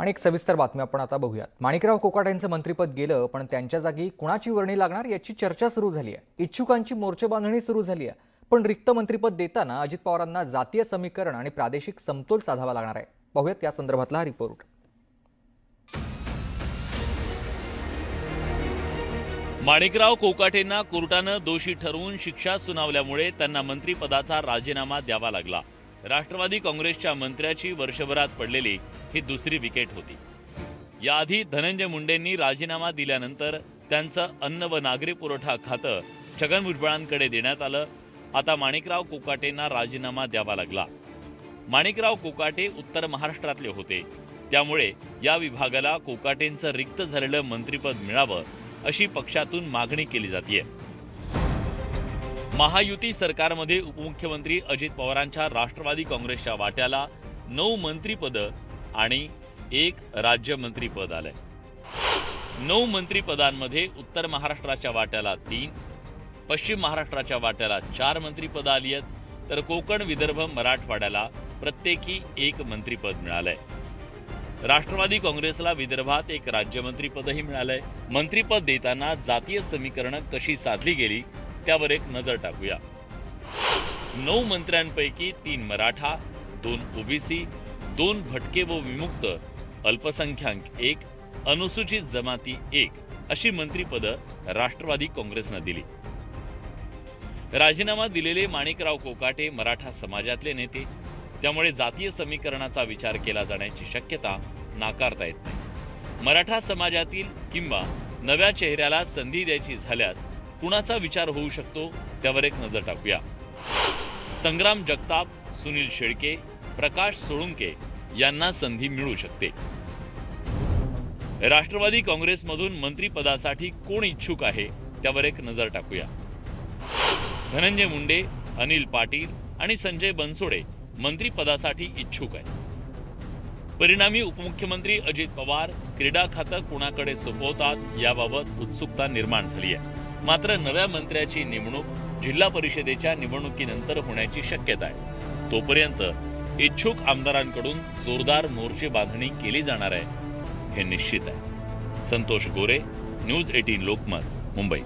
आणि एक सविस्तर बातमी आपण आता बघूयात। माणिकराव कोकाटेंचं मंत्रिपद गेलं, पण त्यांच्या जागी कुणाची वर्णी लागणार याची चर्चा सुरू झाली आहे। इच्छुकांची मोर्चेबांधणी सुरू झाली आहे। पण रिक्त मंत्रिपद देताना अजित पवारांना जातीय समीकरण आणि प्रादेशिक समतोल साधावा लागणार आहे। बघूयात या संदर्भातला हा रिपोर्ट। माणिकराव कोकाटेंना कोर्टानं दोषी ठरवून शिक्षा सुनावल्यामुळे त्यांना मंत्रिपदाचा राजीनामा द्यावा लागला। राष्ट्रवादी काँग्रेसच्या मंत्र्याची वर्षभरात पडलेली ही दुसरी विकेट होती। याआधी धनंजय मुंडेंनी राजीनामा दिल्यानंतर त्यांचं अन्न व नागरी पुरवठा खातं छगन भुजबळांकडे देण्यात आलं। आता माणिकराव कोकाटेंना राजीनामा द्यावा लागला। माणिकराव कोकाटे उत्तर महाराष्ट्रातले होते, त्यामुळे या विभागाला कोकाटेंचं रिक्त झालेलं मंत्रिपद मिळावं अशी पक्षातून मागणी केली जाते। महायुती सरकारमध्ये उपमुख्यमंत्री अजित पवारांच्या राष्ट्रवादी काँग्रेसच्या वाट्याला 9 मंत्रिपद आणि 1 राज्यमंत्रीपद आलंय। 9 मंत्रिपदांमध्ये उत्तर महाराष्ट्राच्या वाट्याला 3, पश्चिम महाराष्ट्राच्या वाट्याला 4 मंत्रिपद आली आहेत, तर कोकण, विदर्भ, मराठवाड्याला प्रत्येकी 1 मंत्रिपद मिळालंय। राष्ट्रवादी काँग्रेसला विदर्भात 1 राज्यमंत्रीपदही मिळालंय। मंत्रिपद देताना जातीय समीकरणं कशी साधली गेली त्यावर एक नजर टाकूया। 9 मंत्र्यांपैकी 3 मराठा, 2 ओबीसी, 2 भटके व विमुक्त, अल्पसंख्याक 1, अनुसूचित जमाती 1 अशी मंत्रिपदं राष्ट्रवादी काँग्रेसनं दिली। राजीनामा दिलेले माणिकराव कोकाटे मराठा समाजातले नेते, त्यामुळे जातीय समीकरणाचा विचार केला जाण्याची शक्यता नाकारता येत नाही। मराठा समाजातील किंवा नव्या चेहऱ्याला संधी द्यायची झाल्यास कुणाचा विचार होऊ शकतो त्यावर एक नजर टाकूया। संग्राम जगताप, सुनील शेळके, प्रकाश सोळुंके यांना संधी मिळू शकते। राष्ट्रवादी काँग्रेसमधून मंत्रिपदासाठी कोण इच्छुक आहे त्यावर एक नजर टाकूया। धनंजय मुंडे, अनिल पाटील आणि संजय बनसोडे मंत्रिपदासाठी इच्छुक आहेत। परिणामी उपमुख्यमंत्री अजित पवार क्रीडा खातं कुणाकडे सोपवतात याबाबत उत्सुकता निर्माण झाली आहे। मात्र नव्या मंत्र्याची नेमणूक जिल्हा परिषदेच्या निवडणुकीनंतर होण्याची शक्यता आहे। तोपर्यंत इच्छुक आमदारांकडून जोरदार मोर्चे बांधणी केली जाणार आहे हे निश्चित आहे। संतोष गोरे, न्यूज 18 लोकमत, मुंबई।